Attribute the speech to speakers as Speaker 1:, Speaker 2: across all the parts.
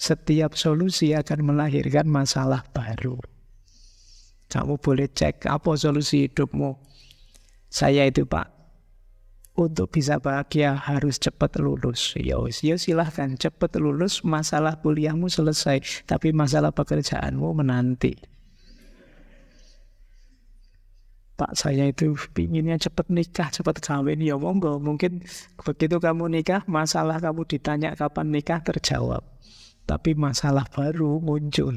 Speaker 1: Setiap solusi akan melahirkan masalah baru. Kamu boleh cek apa solusi hidupmu. Saya itu Pak, untuk bisa bahagia harus cepat lulus. Ya silahkan cepat lulus, masalah kuliahmu selesai. Tapi masalah pekerjaanmu menanti. Pak, saya itu pinginnya cepat nikah, cepat kawin. Ya monggo, mungkin begitu kamu nikah, masalah kamu ditanya kapan nikah terjawab. Tapi masalah baru muncul.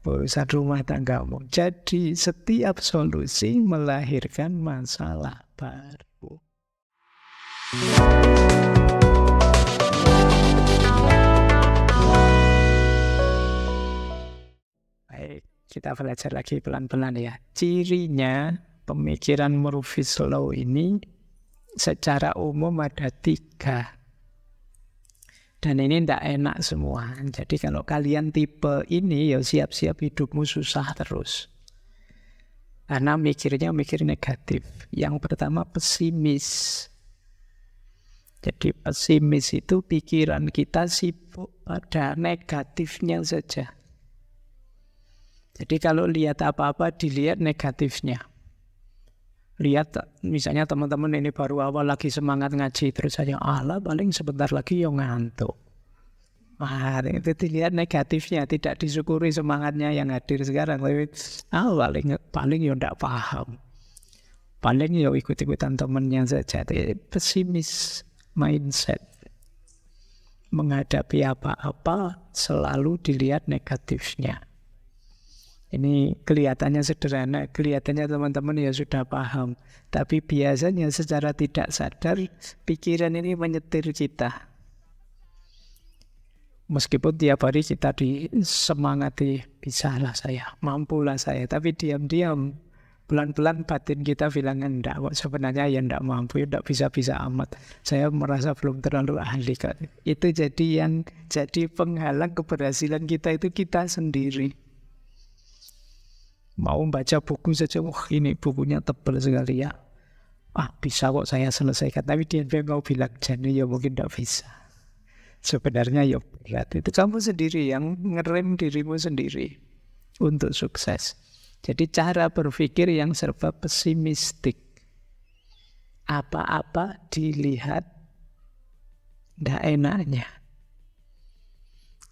Speaker 1: Urusan rumah tanggamu. Jadi setiap solusi melahirkan masalah baru. Baik. Kita belajar lagi pelan-pelan ya. Cirinya pemikiran Murphy's Law ini secara umum ada 3. Dan ini tidak enak semua. Jadi kalau kalian tipe ini ya siap-siap hidupmu susah terus. Karena mikir negatif. Yang pertama pesimis. Jadi pesimis itu pikiran kita sibuk pada negatifnya saja. Jadi kalau lihat apa-apa dilihat negatifnya. Lihat misalnya teman-teman ini baru awal lagi semangat ngaji. Terus saya paling sebentar lagi yang ngantuk. Itu dilihat negatifnya. Tidak disyukuri semangatnya yang hadir sekarang. Paling ya tidak paham. Paling ya ikut-ikutan temannya saja. Pesimis mindset. Menghadapi apa-apa selalu dilihat negatifnya. Ini kelihatannya sederhana, kelihatannya teman-teman ya sudah paham. Tapi biasanya secara tidak sadar, pikiran ini menyetir kita. Meskipun tiap hari kita disemangati, bisalah saya, mampulah saya. Tapi diam-diam, pelan-pelan batin kita bilang, enggak kok sebenarnya ya enggak mampu, ya enggak bisa-bisa amat. Saya merasa belum terlalu ahli. Itu jadi penghalang keberhasilan kita itu kita sendiri. Mau baca buku saja, ini bukunya tebal sekali ya. Bisa kok saya selesaikan. Tapi dia mau bilang, jadi ya mungkin tidak bisa. Sebenarnya ya berat. Itu kamu sendiri yang ngerem dirimu sendiri untuk sukses. Jadi cara berpikir yang serba pesimistik. Apa-apa dilihat tidak enaknya.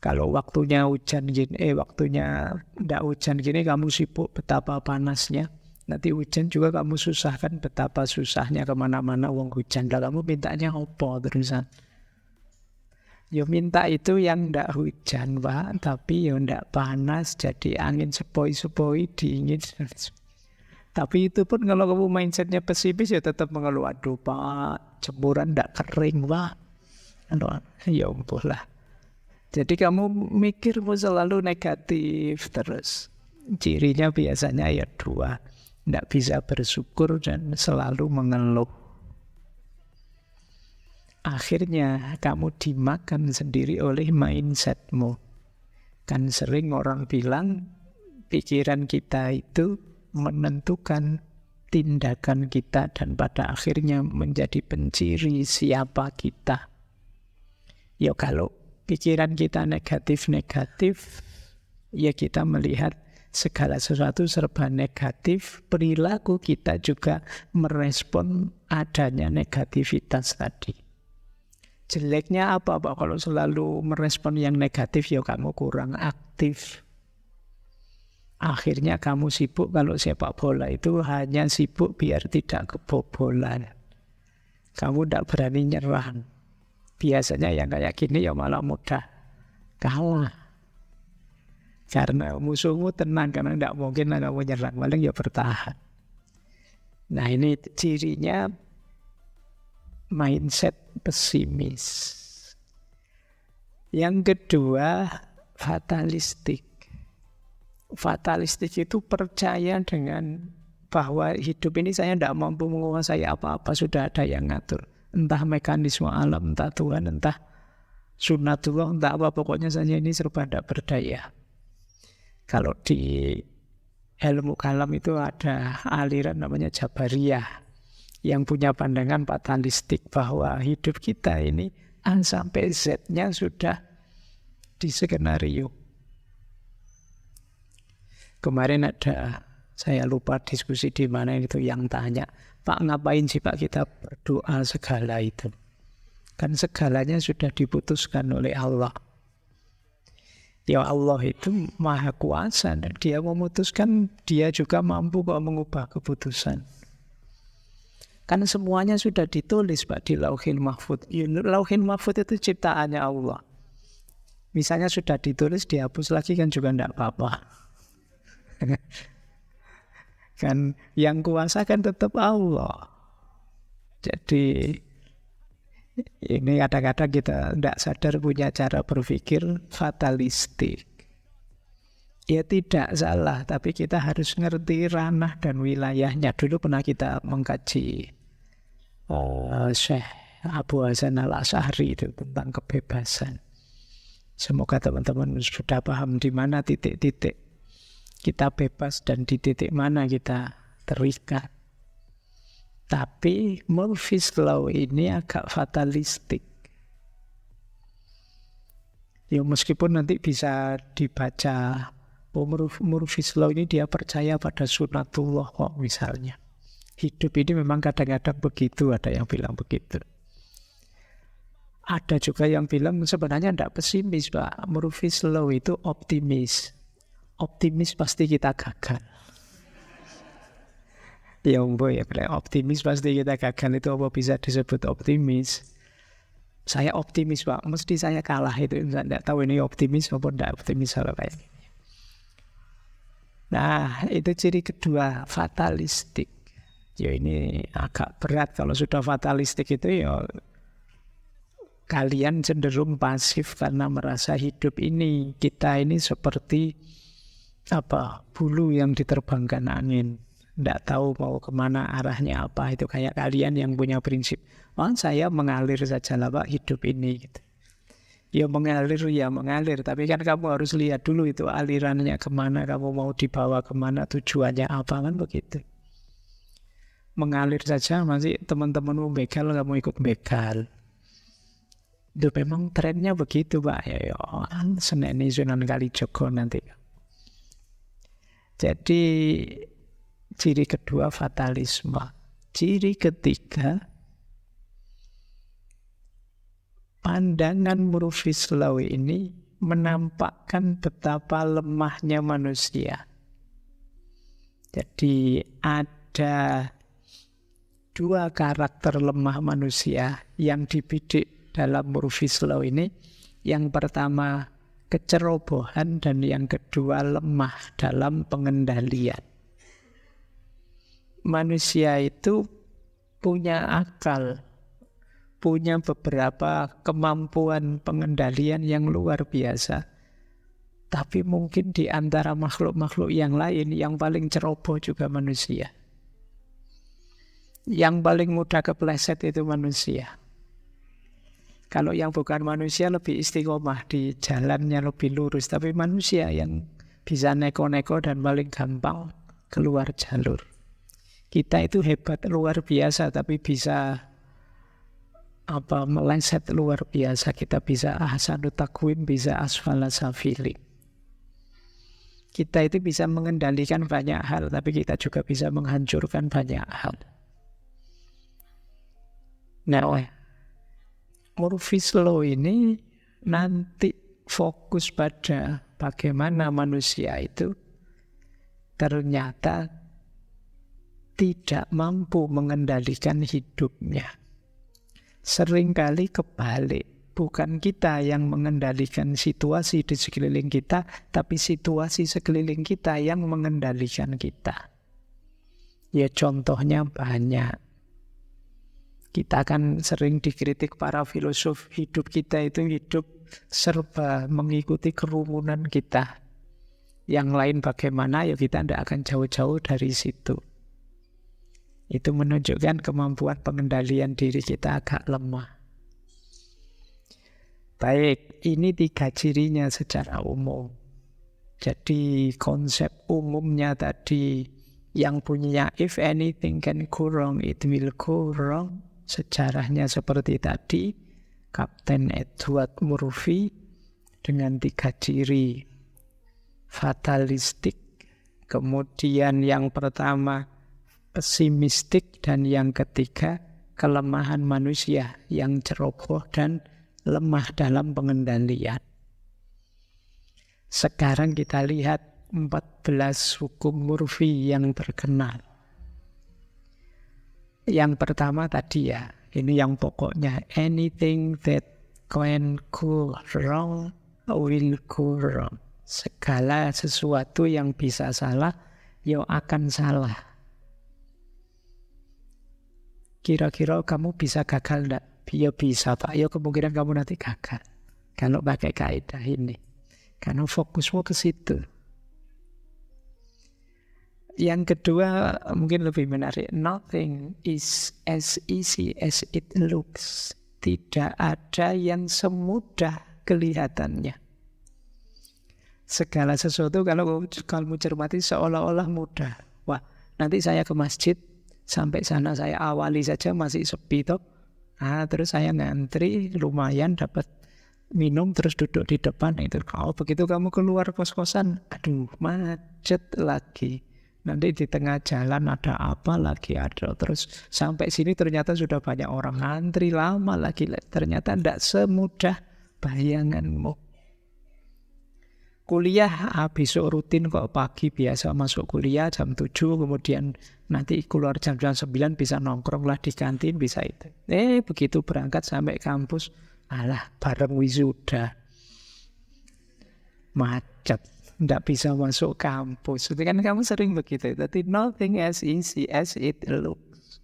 Speaker 1: Kalau waktunya hujan gini, waktunya tidak hujan gini, kamu sibuk betapa panasnya. Nanti hujan juga kamu susahkan betapa susahnya kemana-mana uang hujan. Lah kamu mintanya apa terusan? Ya minta itu yang tidak hujan Pak, tapi ya tidak panas, jadi angin sepoi-sepoi, dingin. Tapi itu pun kalau kamu mindsetnya pesimis ya tetap mengeluh, aduh Pak, jemuran tidak kering Pak. Ya ampun lah. Jadi kamu mikirmu selalu negatif terus. Cirinya biasanya ya 2. Tidak bisa bersyukur dan selalu mengeluh. Akhirnya kamu dimakan sendiri oleh mindsetmu. Kan sering orang bilang pikiran kita itu menentukan tindakan kita dan pada akhirnya menjadi penciri siapa kita. Ya kalau pikiran kita negatif-negatif, ya kita melihat segala sesuatu serba negatif, perilaku kita juga merespon adanya negativitas tadi. Jeleknya apa Pak? Kalau selalu merespon yang negatif, ya kamu kurang aktif. Akhirnya kamu sibuk, kalau sepak bola itu hanya sibuk biar tidak kebobolan. Kamu tidak berani nyerang. Biasanya yang kayak gini ya malah mudah kalah. Karena musuhmu tenang, karena tidak mungkin kamu nyerang, paling ya bertahan. Nah ini cirinya mindset pesimis. Yang kedua, fatalistik. Fatalistik itu percaya dengan bahwa hidup ini saya tidak mampu menguasai apa-apa, sudah ada yang ngatur. Entah mekanisme alam, entah Tuhan, entah sunatullah, entah apa, pokoknya saja ini serba tidak berdaya. Kalau di ilmu kalam itu ada aliran namanya Jabariyah yang punya pandangan fatalistik bahwa hidup kita ini A sampai Z-nya sudah di skenario. Kemarin ada, saya lupa diskusi di mana itu, yang tanya, Pak ngapain sih Pak kita berdoa segala itu? Kan segalanya sudah diputuskan oleh Allah. Ya Allah itu maha kuasa, dan dia memutuskan, dia juga mampu kok mengubah keputusan. Kan semuanya sudah ditulis Pak di Lauhil Mahfudz. Lauhil Mahfudz itu ciptaannya Allah. Misalnya sudah ditulis, dihapus lagi kan juga tidak apa-apa. Kan yang kuasa kan tetap Allah. Jadi ini kadang-kadang kita tidak sadar punya cara berpikir fatalistik. Ya tidak salah, tapi kita harus ngerti ranah dan wilayahnya. Dulu pernah kita mengkaji Syekh Abu Hasan Al-Asy'ari itu tentang kebebasan. Semoga teman-teman sudah paham di mana titik-titik kita bebas dan di titik mana kita terikat. Tapi Murphy's Law ini agak fatalistik. Ya meskipun nanti bisa dibaca, Murphy's Law ini dia percaya pada sunatullah kok misalnya. Hidup ini memang kadang-kadang begitu, ada yang bilang begitu. Ada juga yang bilang sebenarnya tidak pesimis Pak. Murphy's Law itu optimis. Optimis pasti kita gagal. Ya optimis pasti kita gagal itu apa bisa disebut optimis? Saya optimis Pak, mesti saya kalah itu. Saya tidak tahu ini optimis maupun tidak optimis kalau kayak gini. Nah itu ciri kedua, fatalistik. Ya ini agak berat kalau sudah fatalistik itu ya kalian cenderung pasif karena merasa hidup ini, kita ini seperti bulu yang diterbangkan angin, tidak tahu mau kemana arahnya apa. Itu kayak kalian yang punya prinsip, saya mengalir saja lah Pak hidup ini gitu. Ya mengalir, tapi kan kamu harus lihat dulu itu alirannya kemana, kamu mau dibawa kemana, tujuannya apa, kan begitu. Mengalir saja masih teman-temanmu begal, kamu ikut begal. Itu memang trennya begitu Pak. Ya Seneni Sunan Kalijogo nanti. Jadi ciri kedua fatalisme. Ciri ketiga, pandangan Murphy's Law ini menampakkan betapa lemahnya manusia. Jadi ada dua karakter lemah manusia yang dibidik dalam Murphy's Law ini. Yang pertama kecerobohan, dan yang kedua lemah dalam pengendalian. Manusia itu punya akal, punya beberapa kemampuan pengendalian yang luar biasa. Tapi mungkin di antara makhluk-makhluk yang lain, yang paling ceroboh juga manusia. Yang paling mudah kepleset itu manusia. Kalau yang bukan manusia lebih istiqomah, di jalannya lebih lurus. Tapi manusia yang bisa neko-neko dan paling gampang keluar jalur. Kita itu hebat luar biasa, tapi bisa meleset luar biasa. Kita bisa ahsanu taqwim, bisa asfala safili. Kita itu bisa mengendalikan banyak hal, tapi kita juga bisa menghancurkan banyak hal. Nah, Murphy's Law ini nanti fokus pada bagaimana manusia itu ternyata tidak mampu mengendalikan hidupnya. Seringkali kebalik, bukan kita yang mengendalikan situasi di sekeliling kita, tapi situasi sekeliling kita yang mengendalikan kita. Ya contohnya banyak. Kita kan sering dikritik para filosof, hidup kita itu hidup serba mengikuti kerumunan kita. Yang lain bagaimana, ya kita tidak akan jauh-jauh dari situ. Itu menunjukkan kemampuan pengendalian diri kita agak lemah. Baik, ini 3 cirinya secara umum. Jadi konsep umumnya tadi, yang punya if anything can go wrong, it will go wrong. Sejarahnya seperti tadi, Kapten Edward Murphy, dengan 3 ciri. Fatalistik, kemudian yang pertama pesimistik, dan yang ketiga kelemahan manusia yang ceroboh dan lemah dalam pengendalian. Sekarang kita lihat 14 hukum Murphy yang terkenal. Yang pertama tadi ya, ini yang pokoknya, anything that can go wrong will go wrong. Segala sesuatu yang bisa salah, ya akan salah. Kira-kira kamu bisa gagal enggak? Ya bisa Pak, ya kemungkinan kamu nanti gagal. Kalau pakai kaidah ini. Karena fokusmu ke situ. Yang kedua mungkin lebih menarik. Nothing is as easy as it looks. Tidak ada yang semudah kelihatannya. Segala sesuatu kalau kamu cermati seolah-olah mudah. Wah, nanti saya ke masjid, sampai sana saya awali saja masih sepi toh. Terus saya ngantri, lumayan dapat minum, terus duduk di depan itu. Kalau begitu kamu keluar kos-kosan, aduh macet lagi. Nanti di tengah jalan ada apa lagi, ada terus sampai sini ternyata sudah banyak orang ngantri lama lagi. Ternyata tidak semudah bayanganmu. Kuliah besok rutin kok, pagi biasa masuk kuliah jam 7, kemudian nanti keluar jam 9 bisa nongkrong lah di kantin, bisa itu. Begitu berangkat sampai kampus, alah bareng wisuda. Macet, tidak bisa masuk kampus. Itu kan kamu sering begitu. Tapi nothing as easy as it looks.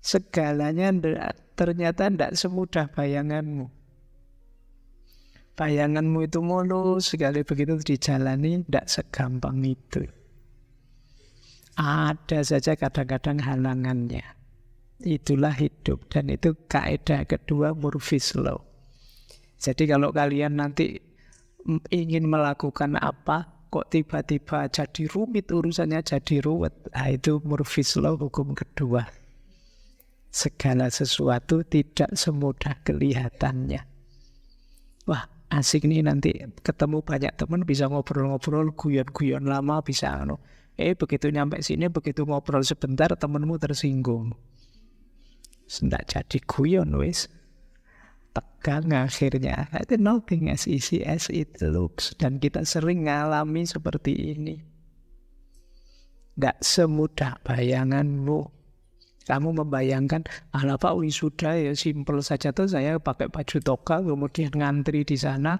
Speaker 1: Segalanya ternyata tidak semudah bayanganmu. Bayanganmu itu mulus sekali, begitu dijalani tidak segampang itu. Ada saja kadang-kadang halangannya. Itulah hidup, dan itu kaidah kedua Murphy's Law. Jadi kalau kalian nanti ingin melakukan apa, kok tiba-tiba jadi rumit, urusannya jadi ruwet, itu Murphy's Law hukum kedua. Segala sesuatu tidak semudah kelihatannya. Wah, asik nih nanti ketemu banyak teman, bisa ngobrol-ngobrol, guyon-guyon lama, bisa begitu nyampe sini, begitu ngobrol sebentar temanmu tersinggung. Tidak jadi guyon wis. Tegang akhirnya. Itu nothing as easy as it looks. Dan kita sering ngalami seperti ini. Tidak semudah bayanganmu. Kamu membayangkan, Pak wisuda ya simpel saja tuh, saya pakai baju toga, kemudian ngantri di sana,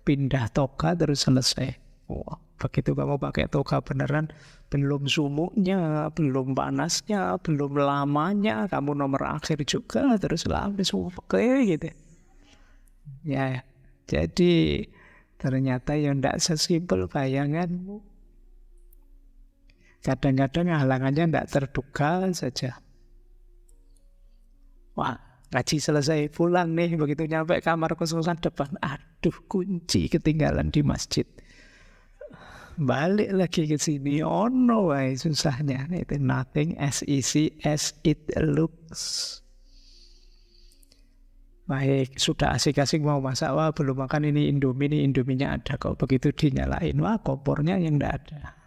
Speaker 1: pindah toga terus selesai. Wah, begitu kamu pakai toga beneran, belum sumuknya, belum panasnya, belum lamanya, kamu nomor akhir juga, terus langsung pakai gitu. Ya, jadi ternyata yang tidak sesimpel bayanganmu. Kadang-kadang halangannya tidak terduga saja. Wah, ngaji selesai, pulang nih, begitu nyampe kamar kos-kosan depan, aduh kunci ketinggalan di masjid. Balik lagi ke sini, susahnya. Itu nothing as easy as it looks. Baik, sudah asik-asik mau masak, wah belum makan ini Indominya ada kok, begitu dinyalain, wah kompornya yang tidak ada.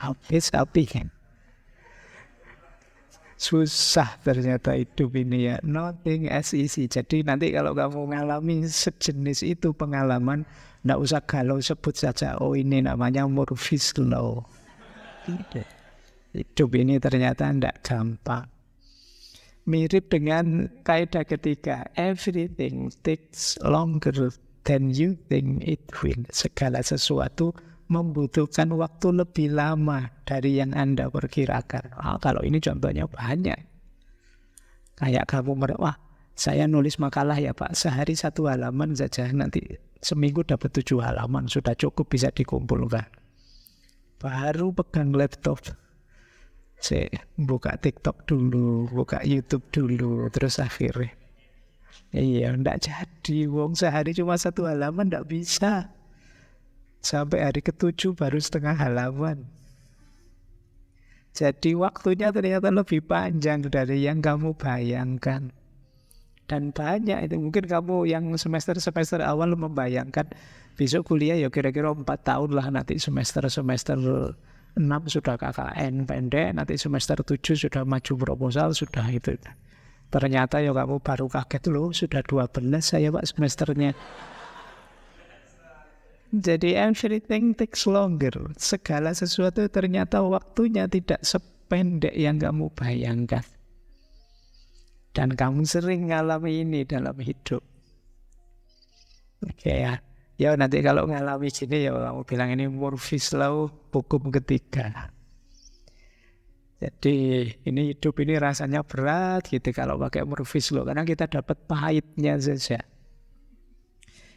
Speaker 1: Habis apinya. Susah ternyata hidup ini ya. Nothing as easy. Jadi nanti kalau kamu mengalami sejenis itu pengalaman, tidak usah galau, sebut saja, ini namanya Murphy's Law. Hidup ini ternyata tidak gampang. Mirip dengan kaidah ketiga, everything takes longer than you think it will. Segala sesuatu membutuhkan waktu lebih lama dari yang Anda perkirakan. Kalau ini contohnya banyak. Kayak kamu saya nulis makalah ya Pak, sehari 1 halaman saja, nanti seminggu dapat 7 halaman, sudah cukup bisa dikumpulkan. Baru pegang laptop, saya buka TikTok dulu, buka YouTube dulu, terus akhirnya enggak jadi, wong sehari cuma 1 halaman enggak bisa. Sampai hari ke-7 baru setengah halaman. Jadi waktunya ternyata lebih panjang dari yang kamu bayangkan. Dan banyak itu. Mungkin kamu yang semester awal membayangkan besok kuliah ya kira-kira 4 tahun lah, nanti semester 6 sudah KKN pendek, nanti semester 7 sudah maju proposal, sudah itu. Ternyata ya kamu baru kaget loh, sudah 12 saya Pak semesternya. Jadi everything takes longer. Segala sesuatu ternyata waktunya tidak sependek yang kamu bayangkan. Dan kamu sering ngalami ini dalam hidup. Oke ya. Ya nanti kalau ngalami gini ya kamu bilang ini Murphy's Law, hukum ketiga. Jadi ini hidup ini rasanya berat gitu kalau pakai Murphy's Law, karena kita dapat pahitnya saja.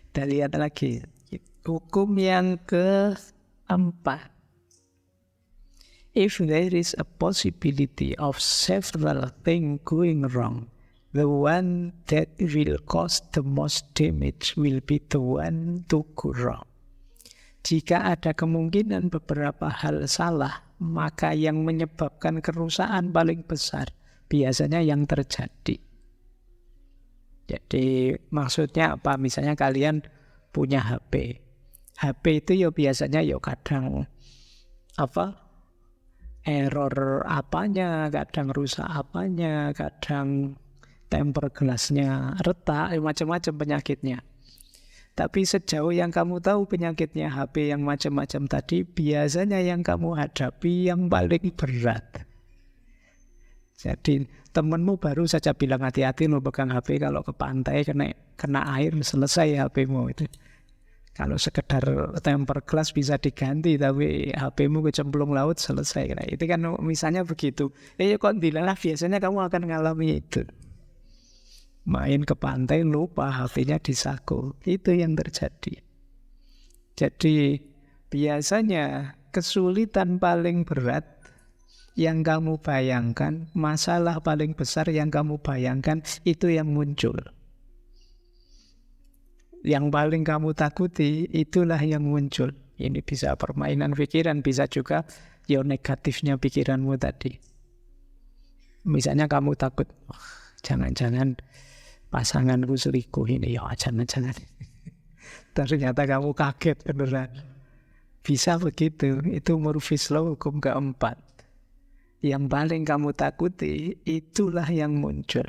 Speaker 1: Kita lihat lagi. Hukum yang keempat. If there is a possibility of several things going wrong, the one that will cause the most damage will be the one to go wrong. Jika ada kemungkinan beberapa hal salah, maka yang menyebabkan kerusakan paling besar biasanya yang terjadi. Jadi maksudnya apa? Misalnya kalian punya HP. HP itu ya biasanya ya kadang error apanya, kadang rusak apanya, kadang temper gelasnya retak, macam-macam penyakitnya. Tapi sejauh yang kamu tahu penyakitnya HP yang macam-macam tadi, biasanya yang kamu hadapi yang paling berat. Jadi temanmu baru saja bilang hati-hati lo pegang HP, kalau ke pantai kena air selesai HP-mu itu. Kalau sekedar temper glass bisa diganti, tapi HP-mu kecemplung laut selesai. Nah, itu kan misalnya begitu. Kok dilalah biasanya kamu akan ngalami itu. Main ke pantai lupa HP-nya di saku. Itu yang terjadi. Jadi biasanya kesulitan paling berat yang kamu bayangkan, masalah paling besar yang kamu bayangkan, itu yang muncul. Yang paling kamu takuti, itulah yang muncul. Ini bisa permainan pikiran, bisa juga ya negatifnya pikiranmu tadi. Misalnya kamu takut, jangan-jangan pasanganku selingkuh ini, ya jangan-jangan. Ternyata kamu kaget beneran. Bisa begitu, itu Murphy's Law hukum keempat. Yang paling kamu takuti, itulah yang muncul.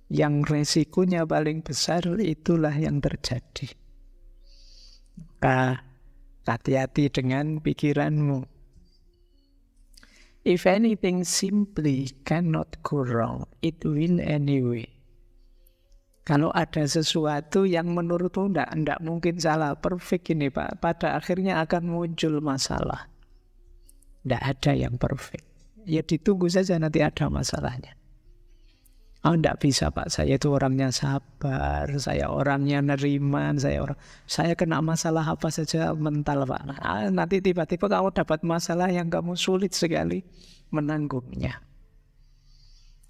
Speaker 1: Yang resikonya paling besar, itulah yang terjadi. Hati-hati dengan pikiranmu. If anything simply cannot go wrong, it will anyway. Kalau ada sesuatu yang menurutmu tidak mungkin salah, perfect ini Pak, pada akhirnya akan muncul masalah. Tidak ada yang perfect. Ya ditunggu saja nanti ada masalahnya. Oh, tidak bisa Pak, saya itu orangnya sabar, saya orangnya neriman, saya kena masalah apa saja mental Pak. Nanti tiba-tiba kamu dapat masalah yang kamu sulit sekali menanggungnya.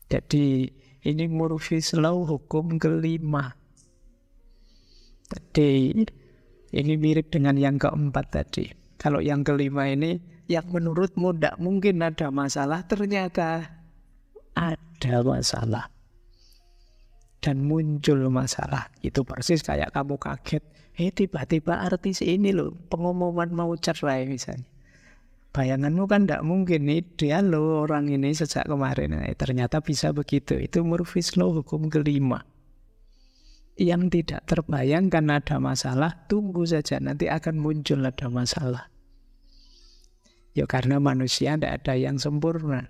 Speaker 1: Jadi ini Murphy's Law hukum kelima. Jadi ini mirip dengan yang keempat tadi. Kalau yang kelima ini, yang menurutmu tidak mungkin ada masalah, ternyata ada masalah. Dan muncul masalah. Itu persis kayak kamu kaget. Tiba-tiba artis ini loh, pengumuman mau cerai misalnya. Bayanganmu kan tidak mungkin nih, dia loh orang ini sejak kemarin. Ternyata bisa begitu. Itu Murphy's Law hukum kelima. Yang tidak terbayangkan ada masalah, tunggu saja, nanti akan muncul ada masalah. Ya karena manusia tidak ada yang sempurna.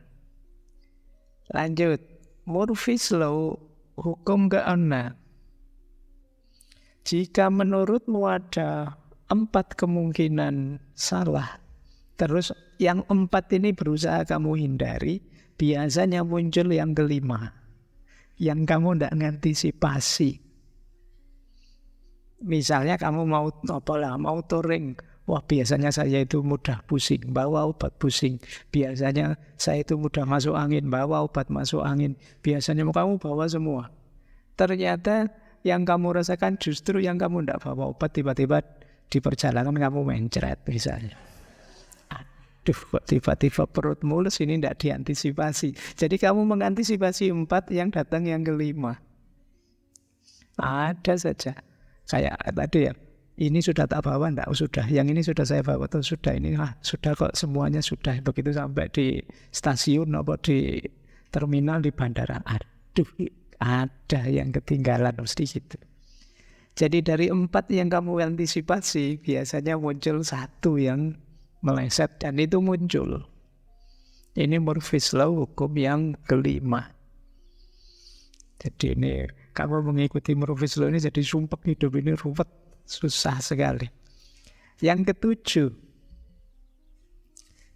Speaker 1: Lanjut, Murphy's Law hukum keenam. Jika menurutmu ada 4 kemungkinan salah, terus yang 4 ini berusaha kamu hindari, biasanya muncul yang kelima, yang kamu tidak ngantisipasi. Misalnya kamu mau touring, wah biasanya saya itu mudah pusing, bawa obat pusing. Biasanya saya itu mudah masuk angin, bawa obat masuk angin. Biasanya kamu bawa semua. Ternyata yang kamu rasakan justru yang kamu tidak bawa obat, tiba-tiba di perjalanan kamu mencret misalnya. Aduh, kok tiba-tiba perut mulus, ini tidak diantisipasi. Jadi kamu mengantisipasi 4, yang datang yang kelima. Ada saja. Kayak tadi ya, ini sudah tak bawa enggak? Oh, sudah. Yang ini sudah saya bawa tuh sudah, ini sudah kok, semuanya sudah. Begitu sampai di stasiun atau di terminal di bandara, aduh, ada yang ketinggalan mesti gitu. Jadi dari 4 yang kamu antisipasi, biasanya muncul 1 yang meleset, dan itu muncul. Ini Murphy's Law, hukum yang kelima. Jadi ini kamu mengikuti Murphy's Law ini jadi sumpek, hidup ini ruwet, susah sekali. Yang ketujuh,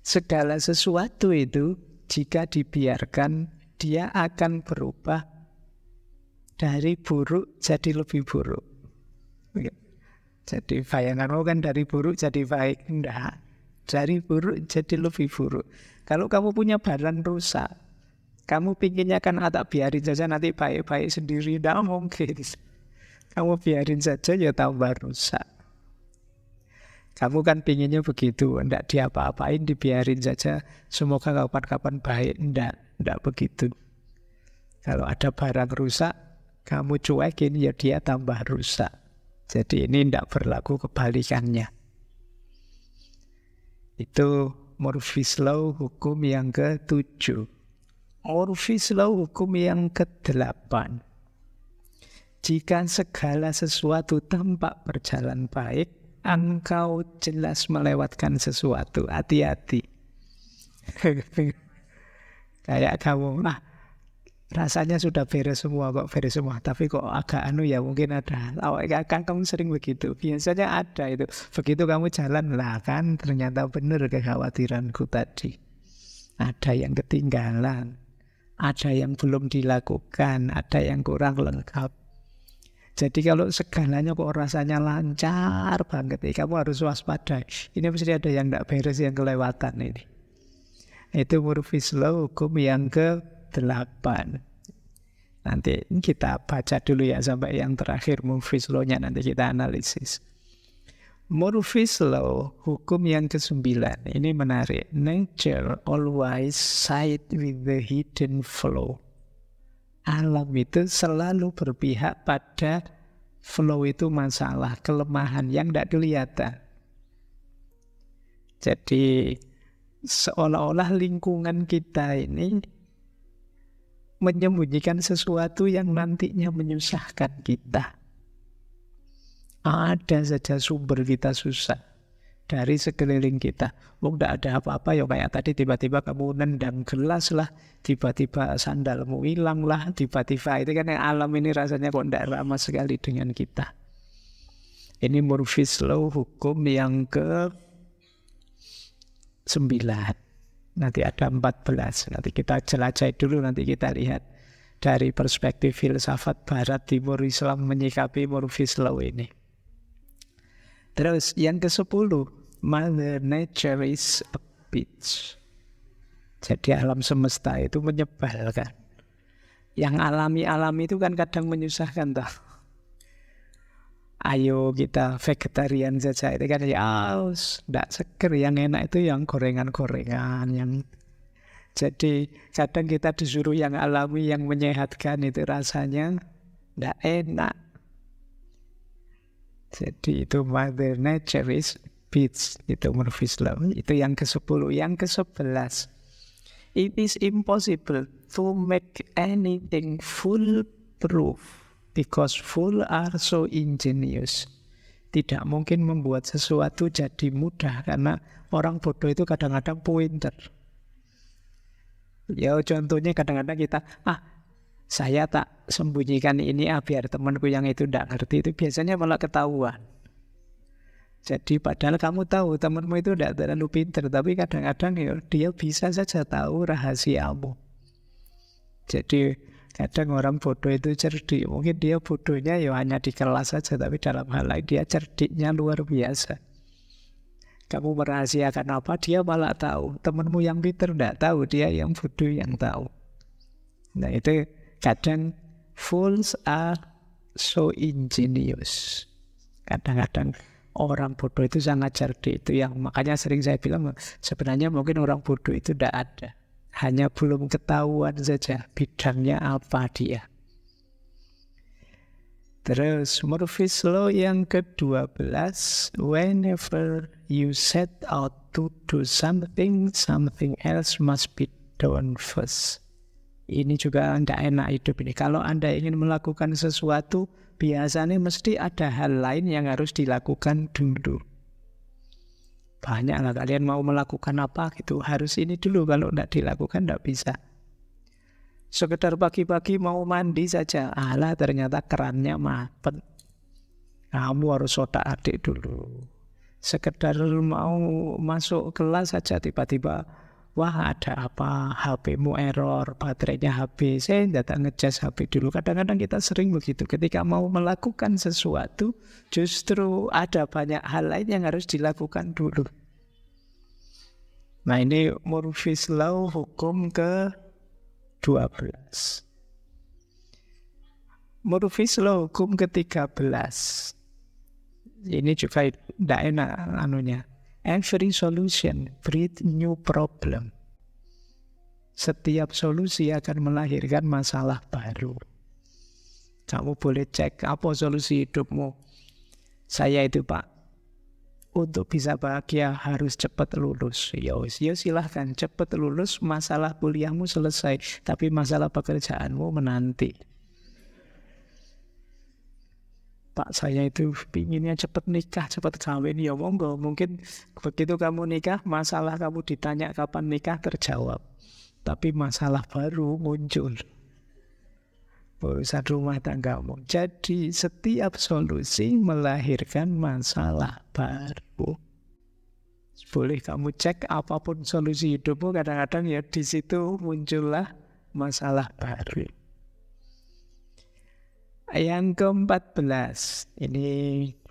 Speaker 1: segala sesuatu itu jika dibiarkan, dia akan berubah dari buruk jadi lebih buruk. Jadi bayanganmu kan dari buruk jadi baik. Enggak, dari buruk jadi lebih buruk. Kalau kamu punya barang rusak, kamu pinginnya kan tak biarin saja nanti baik-baik sendiri. Tidak mungkin. Kamu biarin saja ya tambah rusak. Kamu kan pinginnya begitu, tidak diapa-apain, dibiarin saja, semoga kapan-kapan baik. Tidak begitu. Kalau ada barang rusak, kamu cuekin ya dia tambah rusak. Jadi ini tidak berlaku kebalikannya. Itu Murphy's Law, hukum yang ke-7. Murphy's Law, hukum yang ke-8. Jika segala sesuatu tampak berjalan baik, engkau jelas melewatkan sesuatu. Hati-hati. Kayak kamu, rasanya sudah beres semua, tapi kok agak ya mungkin ada. Kan kamu sering begitu. Biasanya ada itu. Begitu kamu jalan lah kan, ternyata benar kekhawatiranku tadi. Ada yang ketinggalan, ada yang belum dilakukan, ada yang kurang lengkap. Jadi kalau segalanya kok rasanya lancar banget, kamu harus waspada. Ini mesti ada yang tidak beres, yang kelewatan ini. Itu Murphy's Law, hukum yang ke-8. Nanti kita baca dulu ya sampai yang terakhir Murphy's Law-nya, nanti kita analisis. Murphy's Law, hukum yang ke-9. Ini menarik. Nature always side with the hidden flow. Alam itu selalu berpihak pada flow, itu masalah, kelemahan yang tidak kelihatan. Jadi seolah-olah lingkungan kita ini menyembunyikan sesuatu yang nantinya menyusahkan kita. Ada saja sumber kita susah dari sekeliling kita. Tidak ada apa-apa ya, kayak tadi tiba-tiba kamu nendang gelas lah, tiba-tiba sandalmu hilang lah, tiba-tiba itu kan yang alam ini rasanya kok tidak ramah sekali dengan kita. Ini Murphy's Law, hukum yang ke-9. Nanti ada 14. Nanti kita jelajahi dulu, nanti kita lihat dari perspektif filsafat Barat, Timur, Islam menyikapi Murphy's Law ini. Terus yang ke-10, Mother Nature is a bitch. Jadi alam semesta itu menyebalkan. Yang alami-alami itu kan kadang menyusahkan toh. Ayo kita vegetarian saja, itu kan ya tidak seger. Yang enak itu yang gorengan-gorengan, yang jadi kadang kita disuruh yang alami, yang menyehatkan, itu rasanya tidak enak. Jadi itu Mother Nature is bitch, itu Murphy's Law. Itu yang ke-10. Yang ke-11, it is impossible to make anything foolproof because fools are so ingenious. Tidak mungkin membuat sesuatu jadi mudah, karena orang bodoh itu kadang-kadang pinter. Ya contohnya kadang-kadang kita, saya tak sembunyikan ini biar temanku yang itu tidak ngerti, itu biasanya malah ketahuan. Jadi padahal kamu tahu temanmu itu tidak terlalu pintar, tapi kadang-kadang ya, dia bisa saja tahu rahasiamu. Jadi kadang orang bodoh itu cerdik. Mungkin dia bodohnya ya hanya di kelas saja, tapi dalam hal lain dia cerdiknya luar biasa. Kamu merahasiakan apa, dia malah tahu. Temanmu yang pintar tidak tahu, dia yang bodoh yang tahu. Nah itu kadang fools are so ingenious. Kadang-kadang orang bodoh itu sangat cerdik. Itu yang makanya sering saya bilang, sebenarnya mungkin orang bodoh itu tidak ada, hanya belum ketahuan saja bidangnya apa dia. Terus Murphy's Law yang ke-12, whenever you set out to do something, something else must be done first. Ini juga tidak enak hidup ini. Kalau Anda ingin melakukan sesuatu, biasanya mesti ada hal lain yang harus dilakukan dulu. Banyaklah kalian mau melakukan apa gitu, harus ini dulu. Kalau tidak dilakukan tidak bisa. Sekedar pagi-pagi mau mandi saja, alah ternyata kerannya mampet. Kamu harus otak-atik dulu. Sekedar mau masuk kelas saja tiba-tiba, wah ada apa, HP-mu error, baterainya habis, datang ngecas HP dulu. Kadang-kadang kita sering begitu, ketika mau melakukan sesuatu, justru ada banyak hal lain yang harus dilakukan dulu. Nah ini Murphy's Law hukum ke-12. Murphy's Law hukum ke-13. Ini juga tidak enak anunya. Every solution breeds new problem. Setiap solusi akan melahirkan masalah baru. Kamu boleh cek apa solusi hidupmu. Saya itu Pak, untuk bisa bahagia harus cepat lulus. Ya silahkan cepat lulus, masalah kuliahmu selesai. Tapi masalah pekerjaanmu menanti. Pak saya itu pinginnya cepat nikah, cepat kawin. Ya monggo, mungkin begitu kamu nikah, masalah kamu ditanya kapan nikah terjawab. Tapi masalah baru muncul. Urusan rumah tanggamu. Jadi setiap solusi melahirkan masalah baru. Boleh kamu cek apapun solusi hidupmu, kadang-kadang ya di situ muncullah masalah baru. Yang ke-14, ini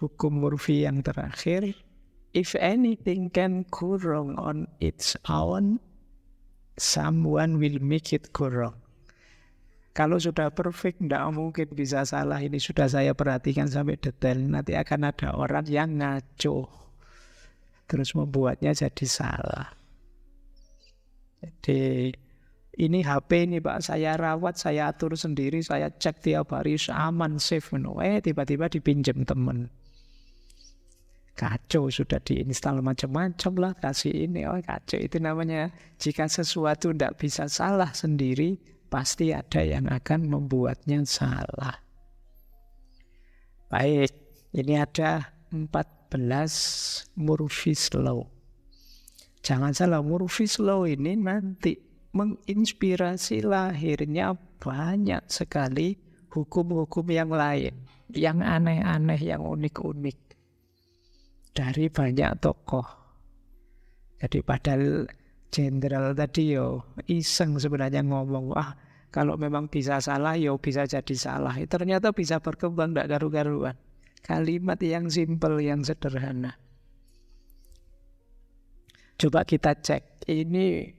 Speaker 1: hukum Murphy yang terakhir. If anything can go wrong on its own, someone will make it go wrong. Kalau sudah perfect, tidak mungkin bisa salah. Ini sudah saya perhatikan sampai detail. Nanti akan ada orang yang ngaco, terus membuatnya jadi salah. Jadi ini HP ini Pak, saya rawat, saya atur sendiri, saya cek tiap hari, aman, safe. Tiba-tiba dipinjam teman. Kacau, sudah diinstal macam-macam lah, kasih ini, kacau. Itu namanya, jika sesuatu tidak bisa salah sendiri, pasti ada yang akan membuatnya salah. Baik, ini ada 14 Murphy's Law. Jangan salah, Murphy's Law ini nanti menginspirasi lahirnya banyak sekali hukum-hukum yang lain, yang aneh-aneh, yang unik-unik dari banyak tokoh. Jadi padahal jenderal tadi iseng sebenarnya ngomong, kalau memang bisa salah bisa jadi salah. Ternyata bisa berkembang, tidak karu-karuan. Kalimat yang simpel, yang sederhana. Coba kita cek ini